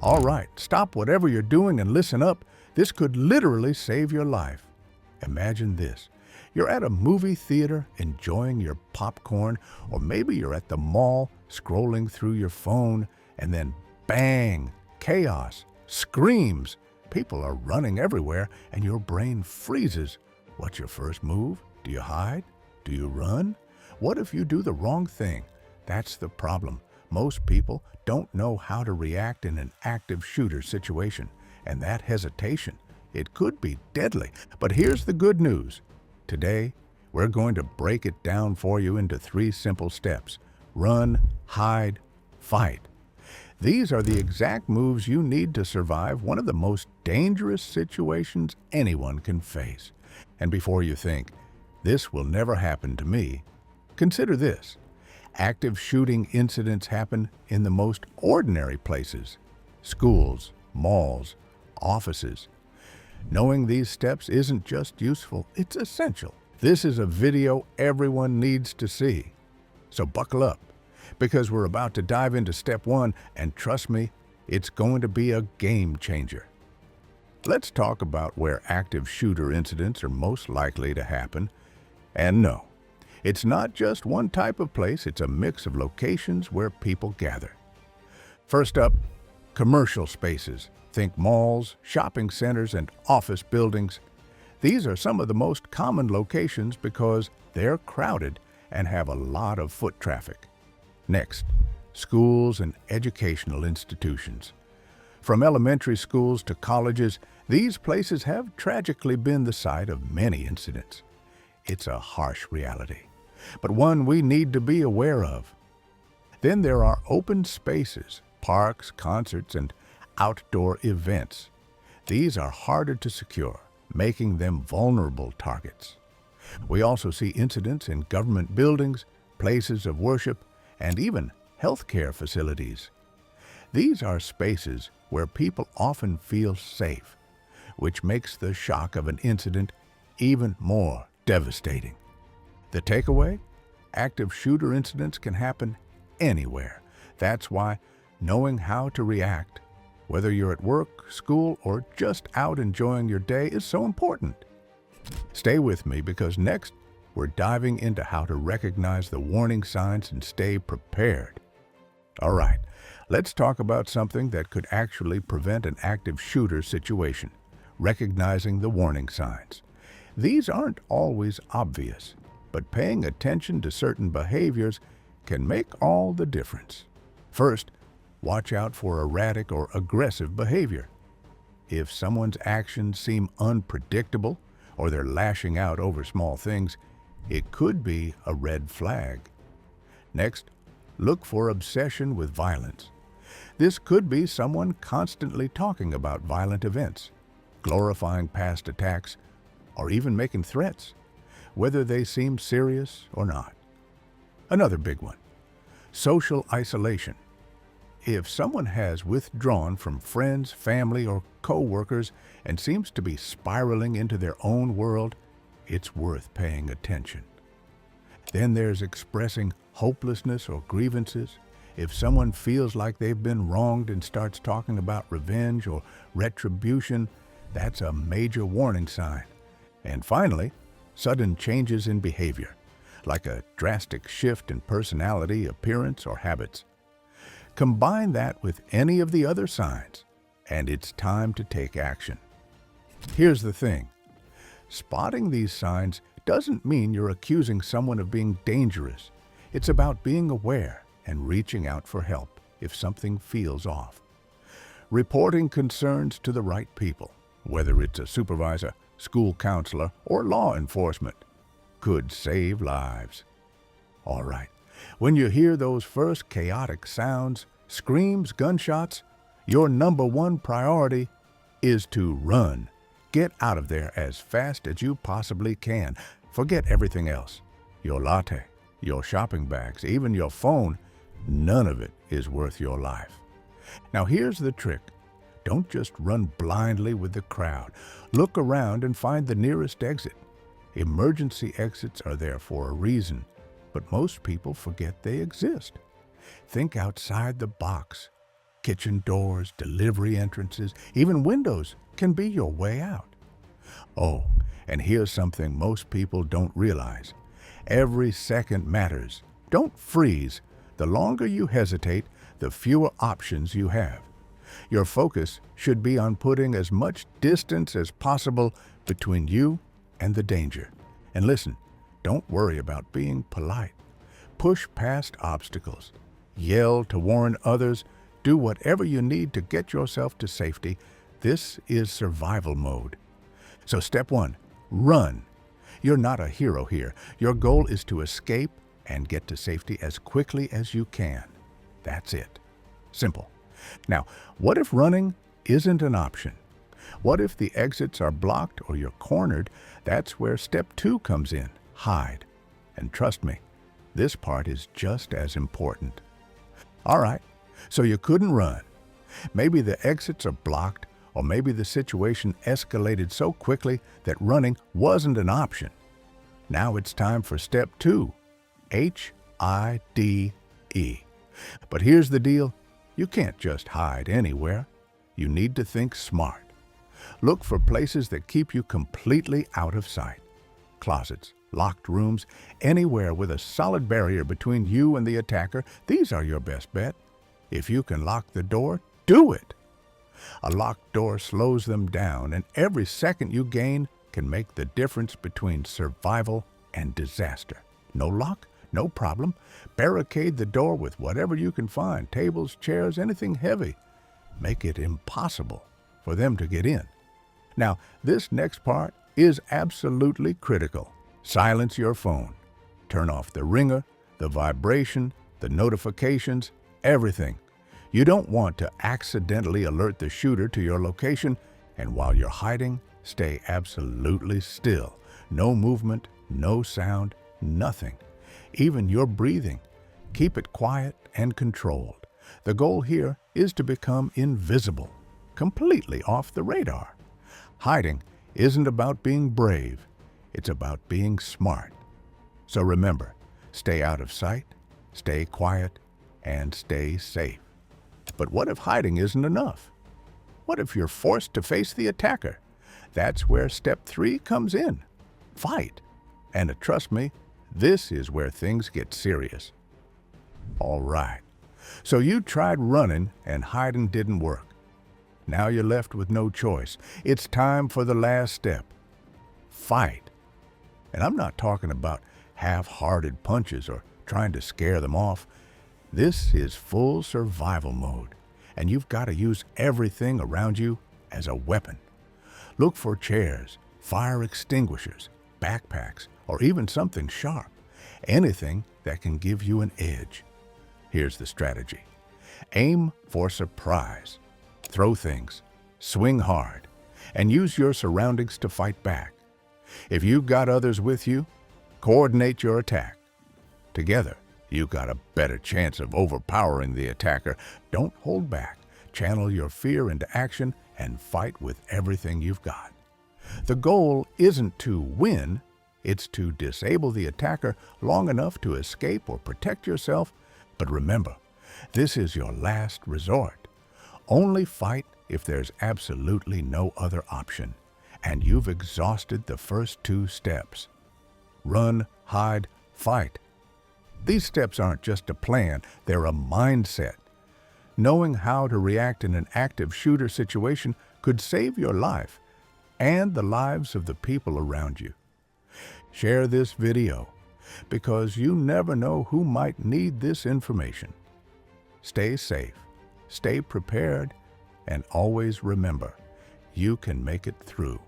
All right, stop whatever you're doing and listen up. This could literally save your life. Imagine this. You're at a movie theater enjoying your popcorn, or maybe you're at the mall scrolling through your phone, and then bang, chaos, screams. People are running everywhere, and your brain freezes. What's your first move? Do you hide? Do you run? What if you do the wrong thing? That's the problem. Most people don't know how to react in an active shooter situation, and that hesitation, it could be deadly. But here's the good news. Today, we're going to break it down for you into 3 simple steps. Run, hide, fight. These are the exact moves you need to survive one of the most dangerous situations anyone can face. And before you think, this will never happen to me, consider this. Active shooting incidents happen in the most ordinary places: schools, malls, offices. Knowing these steps isn't just useful, it's essential. This is a video everyone needs to see. So buckle up, because we're about to dive into step 1, and trust me, it's going to be a game changer. Let's talk about where active shooter incidents are most likely to happen. And no, it's not just one type of place, it's a mix of locations where people gather. First up, commercial spaces. Think malls, shopping centers, and office buildings. These are some of the most common locations because they're crowded and have a lot of foot traffic. Next, schools and educational institutions. From elementary schools to colleges, these places have tragically been the site of many incidents. It's a harsh reality, but one we need to be aware of. Then there are open spaces, parks, concerts, and outdoor events. These are harder to secure, making them vulnerable targets. We also see incidents in government buildings, places of worship, and even healthcare facilities. These are spaces where people often feel safe, which makes the shock of an incident even more devastating. The takeaway? Active shooter incidents can happen anywhere. That's why knowing how to react, whether you're at work, school, or just out enjoying your day, is so important. Stay with me, because next we're diving into how to recognize the warning signs and stay prepared. All right, let's talk about something that could actually prevent an active shooter situation: recognizing the warning signs. These aren't always obvious, but paying attention to certain behaviors can make all the difference. First, watch out for erratic or aggressive behavior. If someone's actions seem unpredictable, or they're lashing out over small things, it could be a red flag. Next, look for obsession with violence. This could be someone constantly talking about violent events, glorifying past attacks, or even making threats, whether they seem serious or not. Another big one: social isolation. If someone has withdrawn from friends, family, or co-workers and seems to be spiraling into their own world, it's worth paying attention. Then there's expressing hopelessness or grievances. If someone feels like they've been wronged and starts talking about revenge or retribution, that's a major warning sign. And finally, sudden changes in behavior, like a drastic shift in personality, appearance, or habits. Combine that with any of the other signs, and it's time to take action. Here's the thing: spotting these signs doesn't mean you're accusing someone of being dangerous. It's about being aware and reaching out for help if something feels off. Reporting concerns to the right people, whether it's a supervisor, school counselor, or law enforcement, could save lives. All right, when you hear those first chaotic sounds, screams, gunshots, your number 1 priority is to run. Get out of there as fast as you possibly can. Forget everything else. Your latte, your shopping bags, even your phone, none of it is worth your life. Now here's the trick. Don't just run blindly with the crowd. Look around and find the nearest exit. Emergency exits are there for a reason, but most people forget they exist. Think outside the box. Kitchen doors, delivery entrances, even windows can be your way out. Oh, and here's something most people don't realize. Every second matters. Don't freeze. The longer you hesitate, the fewer options you have. Your focus should be on putting as much distance as possible between you and the danger. And listen, don't worry about being polite. Push past obstacles. Yell to warn others. Do whatever you need to get yourself to safety. This is survival mode. So step 1, run. You're not a hero here. Your goal is to escape and get to safety as quickly as you can. That's it. Simple. Now, what if running isn't an option? What if the exits are blocked or you're cornered? That's where step 2 comes in. Hide. And trust me, this part is just as important. All right, so you couldn't run. Maybe the exits are blocked, or maybe the situation escalated so quickly that running wasn't an option. Now it's time for step 2, H-I-D-E. But here's the deal. You can't just hide anywhere. You need to think smart. Look for places that keep you completely out of sight. Closets, locked rooms, anywhere with a solid barrier between you and the attacker, these are your best bet. If you can lock the door, do it. A locked door slows them down, and every second you gain can make the difference between survival and disaster. No lock? No problem. Barricade the door with whatever you can find, tables, chairs, anything heavy. Make it impossible for them to get in. Now, this next part is absolutely critical. Silence your phone. Turn off the ringer, the vibration, the notifications, everything. You don't want to accidentally alert the shooter to your location, and while you're hiding, stay absolutely still. No movement, no sound, nothing. Even your breathing. Keep it quiet and controlled. The goal here is to become invisible, completely off the radar. Hiding isn't about being brave, it's about being smart. So remember, stay out of sight, stay quiet, and stay safe. But what if hiding isn't enough? What if you're forced to face the attacker? That's where step 3 comes in. Fight. And trust me, this is where things get serious. All right. So you tried running and hiding didn't work. Now you're left with no choice. It's time for the last step. Fight. And I'm not talking about half-hearted punches or trying to scare them off. This is full survival mode, and you've got to use everything around you as a weapon. Look for chairs, fire extinguishers, backpacks, or even something sharp. Anything that can give you an edge. Here's the strategy. Aim for surprise. Throw things, swing hard, and use your surroundings to fight back. If you've got others with you, coordinate your attack. Together, you've got a better chance of overpowering the attacker. Don't hold back. Channel your fear into action and fight with everything you've got. The goal isn't to win, it's to disable the attacker long enough to escape or protect yourself. But remember, this is your last resort. Only fight if there's absolutely no other option, and you've exhausted the first 2 steps. Run, hide, fight. These steps aren't just a plan, they're a mindset. Knowing how to react in an active shooter situation could save your life and the lives of the people around you. Share this video because you never know who might need this information. Stay safe, stay prepared, and always remember, you can make it through.